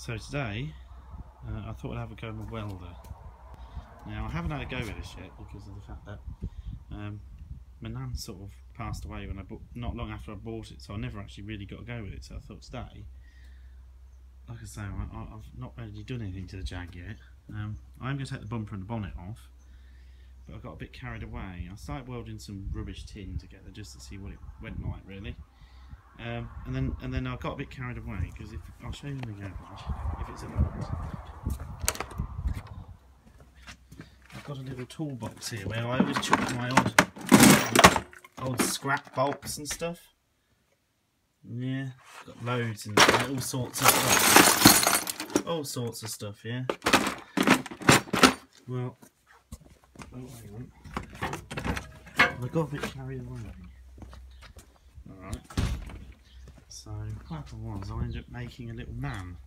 So today, I thought I'd have a go with a welder. Now I haven't had a go with this yet because of the fact that my nan sort of passed away when not long after I bought it, so I never actually really got a go with it. So I thought today, like I say, I've not really done anything to the Jag yet. I'm going to take the bumper and the bonnet off, but I got a bit carried away. I started welding some rubbish tin together just to see what it went like, really. And then I got a bit carried away because I'll show you in the garage if it's allowed. I've got a little toolbox here where I always chuck my old scrap bolts and stuff. Yeah, got loads and all sorts of stuff. All sorts of stuff, yeah. Well, hang on. I got a bit carried away. Alright. So what happened was I ended up making a little man.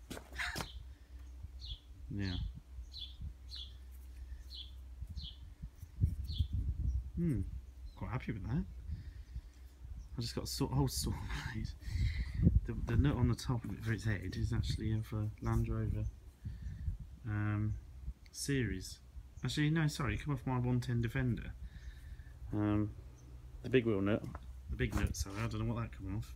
Yeah. Quite happy with that. I just got a whole saw blade. The nut on the top of it for its head is actually of a Land Rover series. Actually, no, sorry, come off my 110 Defender. The big wheel nut, the big nut. Sorry, I don't know what that come off.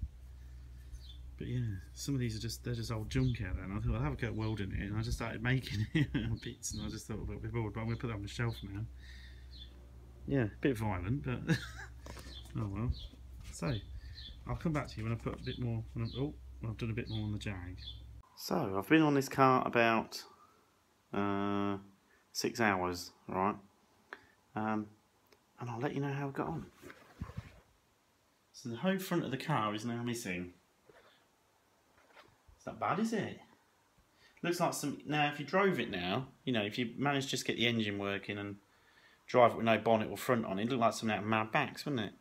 But yeah, some of these are they're just old junk out there, and I thought I'd have a go at welding it, and I just started making it bits, and I just thought a little bit bored, but I'm going to put that on the shelf now. Yeah, a bit violent, but oh well. So, I'll come back to you when I put a bit more, I've done a bit more on the Jag. So, I've been on this car about 6 hours, right? And I'll let you know how I got on. So the whole front of the car is now missing. It's not bad, is it? Looks like some. Now, if you drove it now, you know, if you managed to just get the engine working and drive it with no bonnet or front on, it'd look like something out of Mad Max, wouldn't it?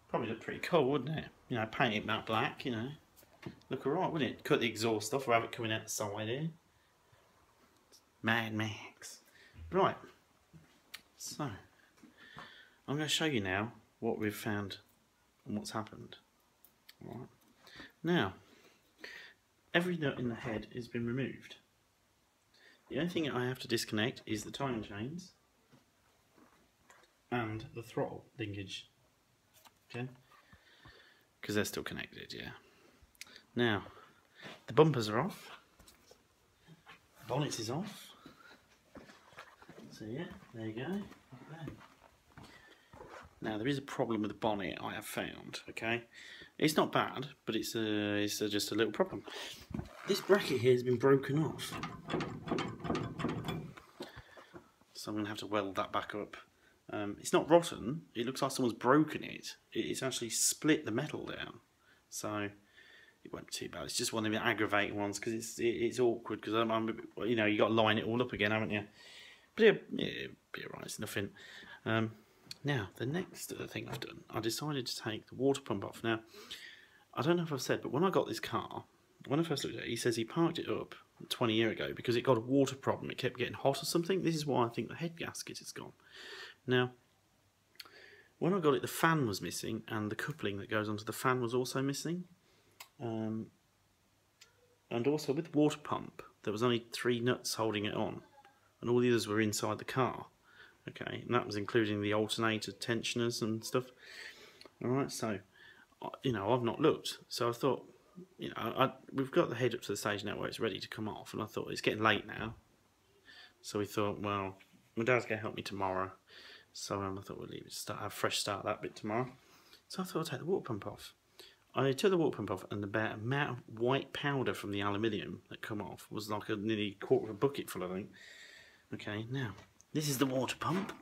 Probably look pretty cool, wouldn't it? You know, paint it matte black, you know. Look alright, wouldn't it? Cut the exhaust off or have it coming out the side here. Mad Max. Right. So, I'm going to show you now what we've found and what's happened. Alright. Now, every nut in the head has been removed. The only thing I have to disconnect is the timing chains and the throttle linkage. Okay? Because they're still connected, yeah. Now, the bumpers are off. The bonnet is off. So yeah, there you go. Now there is a problem with the bonnet I have found. Okay, it's not bad, but it's just a little problem. This bracket here has been broken off, so I'm gonna have to weld that back up. It's not rotten. It looks like someone's broken it. It's actually split the metal down, so it won't be too bad. It's just one of the aggravating ones because it's awkward because you know, you got to line it all up again, haven't you? But it'll be alright. It's nothing. Now the next thing I've done, I decided to take the water pump off. Now I don't know if I've said, but when I got this car, when I first looked at it, he says he parked it up 20 years ago because it got a water problem. It kept getting hot or something. This is why I think the head gasket is gone. Now, when I got it, the fan was missing, and the coupling that goes onto the fan was also missing. And also with the water pump, there was only 3 nuts holding it on, and all the others were inside the car. Okay, and that was including the alternator tensioners and stuff. Alright, so, you know, I've not looked. So I thought, you know, we've got the head up to the stage now where it's ready to come off, and I thought, it's getting late now. So we thought, well, my dad's going to help me tomorrow. So I thought we'll leave it, have a fresh start that bit tomorrow. So I thought I'd take the water pump off. I took the water pump off, and the amount of white powder from the aluminium that come off was like nearly a quarter of a bucket full, I think. Okay, now, this is the water pump.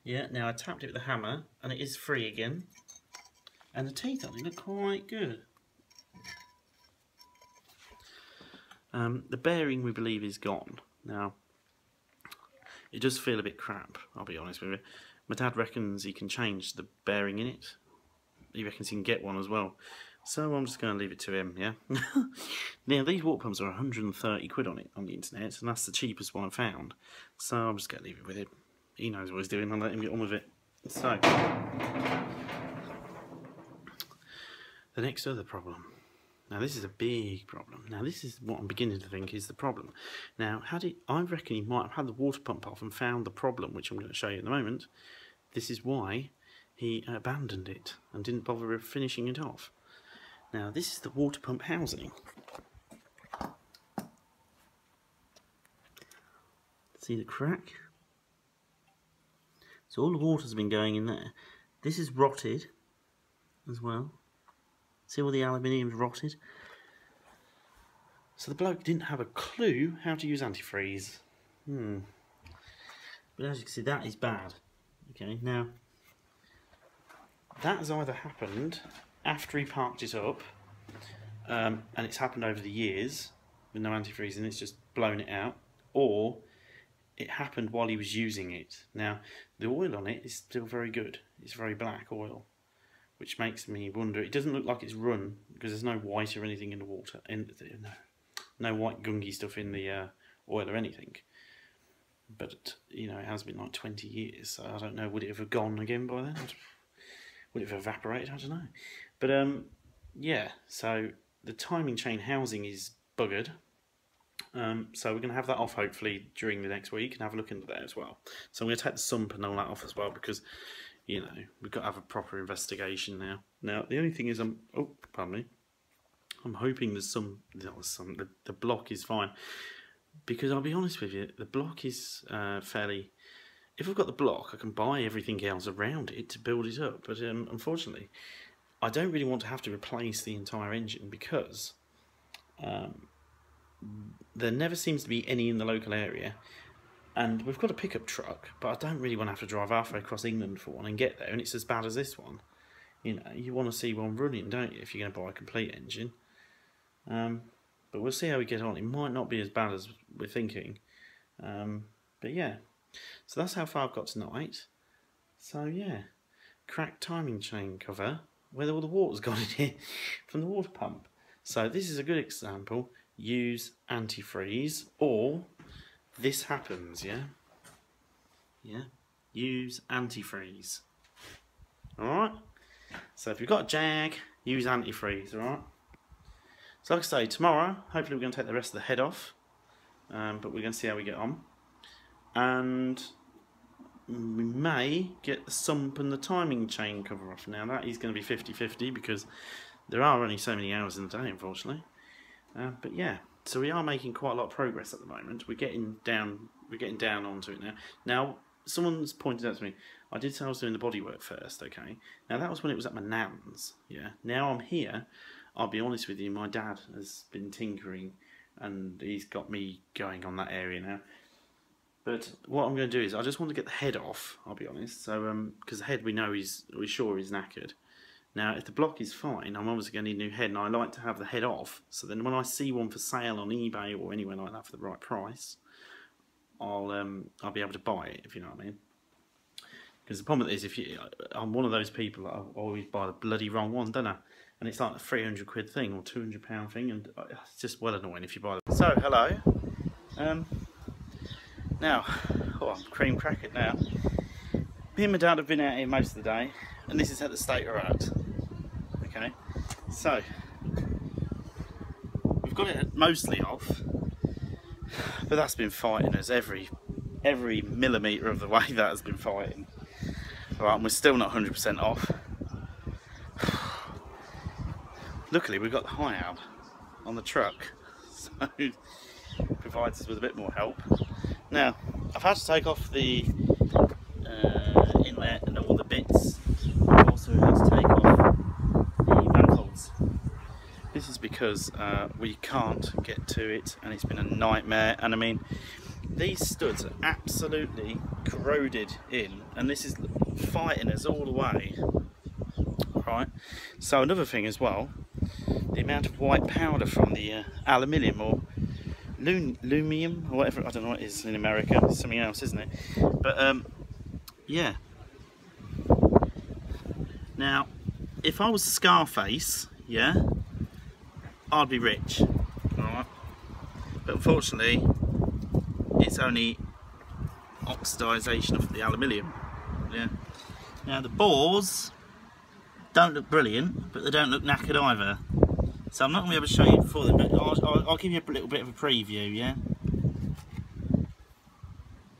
Yeah, now I tapped it with a hammer, and it is free again. And the teeth on it look quite good. The bearing, we believe, is gone. Now, it does feel a bit crap, I'll be honest with you. My dad reckons he can change the bearing in it. He reckons he can get one as well. So I'm just going to leave it to him, yeah? Now, these water pumps are 130 quid on it on the internet, and that's the cheapest one I found. So I'm just going to leave it with him. He knows what he's doing, I'll let him get on with it. So, the next other problem Now this is a big problem. Now this is what I'm beginning to think is the problem. Now I reckon he might have had the water pump off and found the problem, which I'm going to show you in a moment. This is why he abandoned it and didn't bother finishing it off. Now this is the water pump housing. See the crack? So all the water's been going in there. This is rotted as well. See all the aluminium's rotted? So the bloke didn't have a clue how to use antifreeze. But as you can see, that is bad. Okay, now that has either happened after he parked it up, and it's happened over the years with no antifreeze and it's just blown it out, or it happened while he was using it. Now the oil on it is still very good. It's very black oil, which makes me wonder. It doesn't look like it's run because there's no white or anything in the water, and no white gungy stuff in the oil or anything. But you know, it has been like 20 years, so I don't know. Would it have gone again by then? Would it have evaporated? I don't know. But yeah. So the timing chain housing is buggered. So we're going to have that off hopefully during the next week and have a look into that as well. So I'm going to take the sump and all that off as well because, you know, we've got to have a proper investigation now. Now the only thing is I'm hoping there's the block is fine, because I'll be honest with you, the block is fairly. If I've got the block, I can buy everything else around it to build it up. But unfortunately, I don't really want to have to replace the entire engine because there never seems to be any in the local area, and we've got a pickup truck, but I don't really want to have to drive halfway across England for one and get there, and it's as bad as this one. You know, you want to see one running, don't you, if you're going to buy a complete engine. But we'll see how we get on. It might not be as bad as we're thinking, but yeah. So that's how far I've got tonight. So yeah, cracked timing chain cover where all the water's gone in here from the water pump. So this is a good example. Use antifreeze, or this happens, yeah? Yeah, use antifreeze. Alright? So if you've got a Jag, use antifreeze, alright? So like I say, tomorrow, hopefully we're going to take the rest of the head off, but we're going to see how we get on. And we may get the sump and the timing chain cover off. Now that is going to be 50-50 because there are only so many hours in the day, unfortunately. But yeah, so we are making quite a lot of progress at the moment. We're getting down onto it now. Now, someone's pointed out to me, I did say I was doing the bodywork first, okay? Now that was when it was at my nan's, yeah? Now I'm here, I'll be honest with you, my dad has been tinkering and he's got me going on that area now. But what I'm going to do is, I just want to get the head off, I'll be honest. So, because the head we're sure is knackered. Now, if the block is fine, I'm obviously going to need a new head, and I like to have the head off, so then when I see one for sale on eBay or anywhere like that for the right price, I'll be able to buy it, if you know what I mean. Because the problem is, I'm one of those people that I always buy the bloody wrong one, don't I? And it's like a 300 quid thing or £200 thing, and it's just well annoying if you buy them. So, hello. Now, I'm cream cracking now. Me and my dad have been out here most of the day, and this is how the state we're at. Okay, so we've got it mostly off, but that's been fighting us every millimetre of the way. That has been fighting. Right, and we're still not 100% off. Luckily, we've got the high ab on the truck, so it provides us with a bit more help. Now, I've had to take off the inlet and all the bits. I've also had to take off the manifolds. This is because we can't get to it, and it's been a nightmare. And I mean, these studs are absolutely corroded in, and this is fighting us all the way. Right. So another thing as well, the amount of white powder from the aluminium or lumium or whatever, I don't know what it is in America, it's something else, isn't it? But yeah. Now, if I was Scarface, yeah, I'd be rich, alright? But unfortunately, it's only oxidisation of the aluminium, yeah. Now the bores don't look brilliant, but they don't look knackered either. So I'm not going to be able to show you before then, but I'll give you a little bit of a preview, yeah?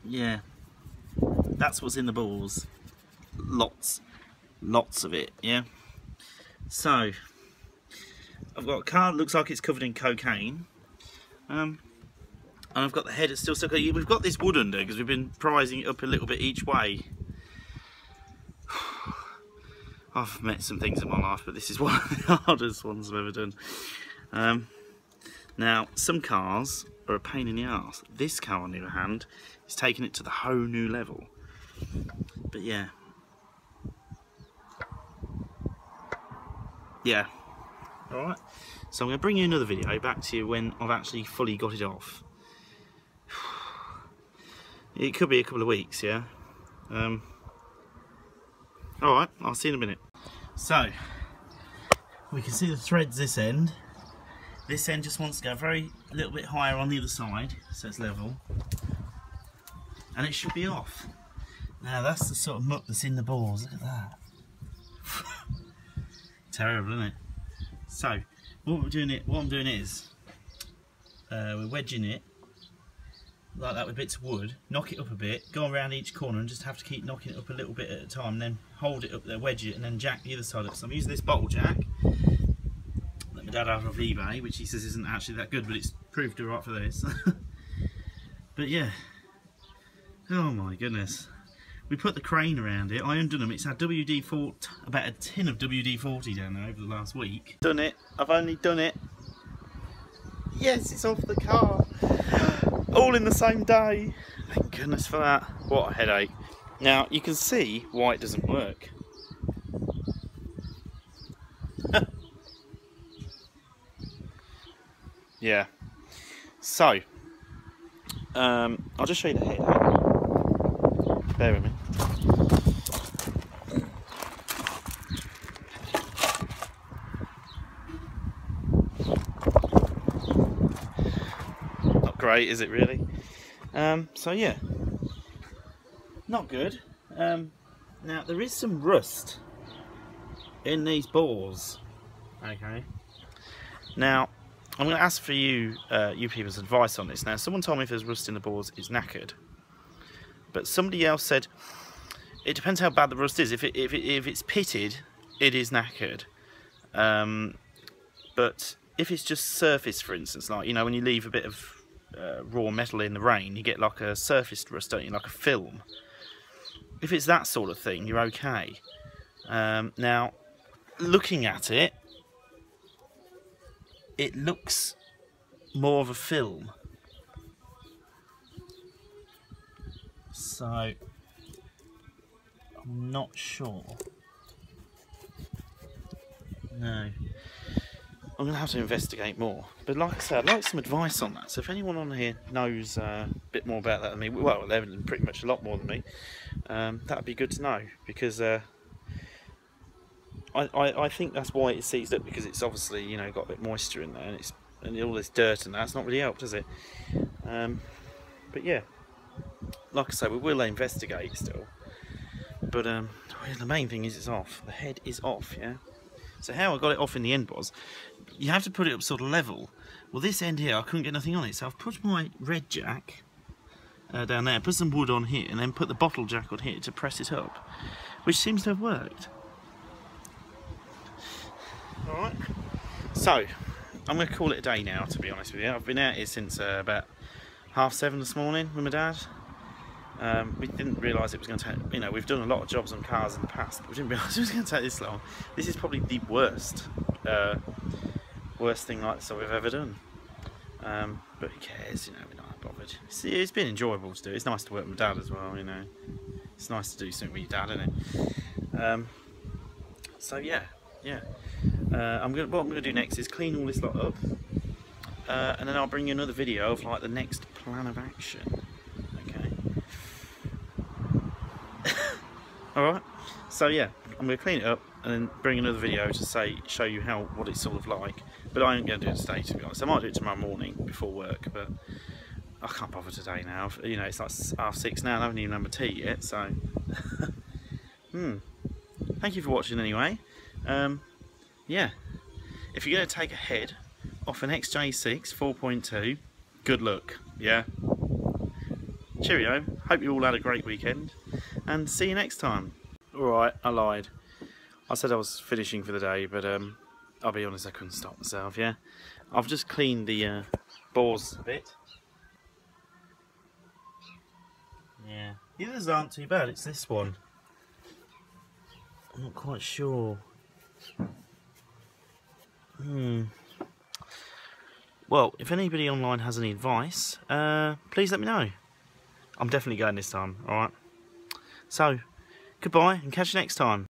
Yeah. That's what's in the balls. Lots of it, yeah? So, I've got a car that looks like it's covered in cocaine. And I've got the head that's still stuck. We've got this wood under because we've been prizing it up a little bit each way. I've met some things in my life, but this is one of the hardest ones I've ever done. Now, some cars are a pain in the arse. This car, on the other hand, is taking it to the whole new level. But yeah. Yeah. Alright. So I'm going to bring you another video back to you when I've actually fully got it off. It could be a couple of weeks, yeah? Alright, I'll see you in a minute. So, we can see the threads this end. This end just wants to go a little bit higher on the other side, so it's level. And it should be off. Now that's the sort of muck that's in the balls, look at that. Terrible, isn't it? So, what I'm doing is, we're wedging it, like that with bits of wood, knock it up a bit, go around each corner and just have to keep knocking it up a little bit at a time, and then hold it up there, wedge it, and then jack the other side up. So I'm using this bottle jack that my dad had off eBay, which he says isn't actually that good, but it's proved alright for this. But yeah, oh my goodness. We put the crane around it, I undone them, it's had WD-40, about a tin of WD-40 down there over the last week. Done it, I've only done it. Yes, it's off the car. All in the same day. Thank goodness for that. What a headache. Now, you can see why it doesn't work. Yeah. So, I'll just show you the head. Bear with me. Great, is it really? So yeah, not good. Now there is some rust in these balls. Okay. Now I'm going to ask for you people's advice on this. Now someone told me if there's rust in the balls, it's knackered. But somebody else said it depends how bad the rust is. If it's pitted, it is knackered. But if it's just surface, for instance, like when you leave a bit of raw metal in the rain, you get like a surface rust, don't you, like a film. If it's that sort of thing, you're okay. Now, looking at it, it looks more of a film. So, I'm not sure. No. I'm going to have to investigate more. But like I said, I'd like some advice on that. So if anyone on here knows a bit more about that than me, well, they're pretty much a lot more than me, that would be good to know. Because I think that's why it seized up, because it's obviously, got a bit of moisture in there, and all this dirt and that's not really helped, has it? But yeah, like I say, we will investigate still. But the main thing is it's off. The head is off, yeah? So how I got it off in the end was, you have to put it up sort of level. Well, this end here, I couldn't get nothing on it, so I've put my red jack down there, put some wood on here, and then put the bottle jack on here to press it up, which seems to have worked. Alright, so I'm going to call it a day now, to be honest with you. I've been out here since about 7:30 this morning with my dad. We didn't realise it was going to take, we've done a lot of jobs on cars in the past, but we didn't realise it was going to take this long. This is probably the worst thing like this I've ever done. But who cares, we're not bothered. It's been enjoyable to do. It's nice to work with my dad as well, It's nice to do something with your dad, isn't it? So yeah. What I'm going to do next is clean all this lot up, and then I'll bring you another video of like the next plan of action. Okay. Alright, so yeah, I'm going to clean it up and then bring another video to show you what it's sort of like. But I ain't going to do it today, to be honest. I might do it tomorrow morning before work, but I can't bother today now. It's like 6:30 now and I haven't even had my tea yet, so... Thank you for watching anyway. Yeah, if you're going to take a head off an XJ6 4.2, good luck, yeah? Cheerio, hope you all had a great weekend, and see you next time. Alright, I lied. I said I was finishing for the day, but I'll be honest, I couldn't stop myself, yeah? I've just cleaned the bores a bit. Yeah, the others aren't too bad, it's this one. I'm not quite sure. Well, if anybody online has any advice, please let me know. I'm definitely going this time, alright? So, goodbye and catch you next time.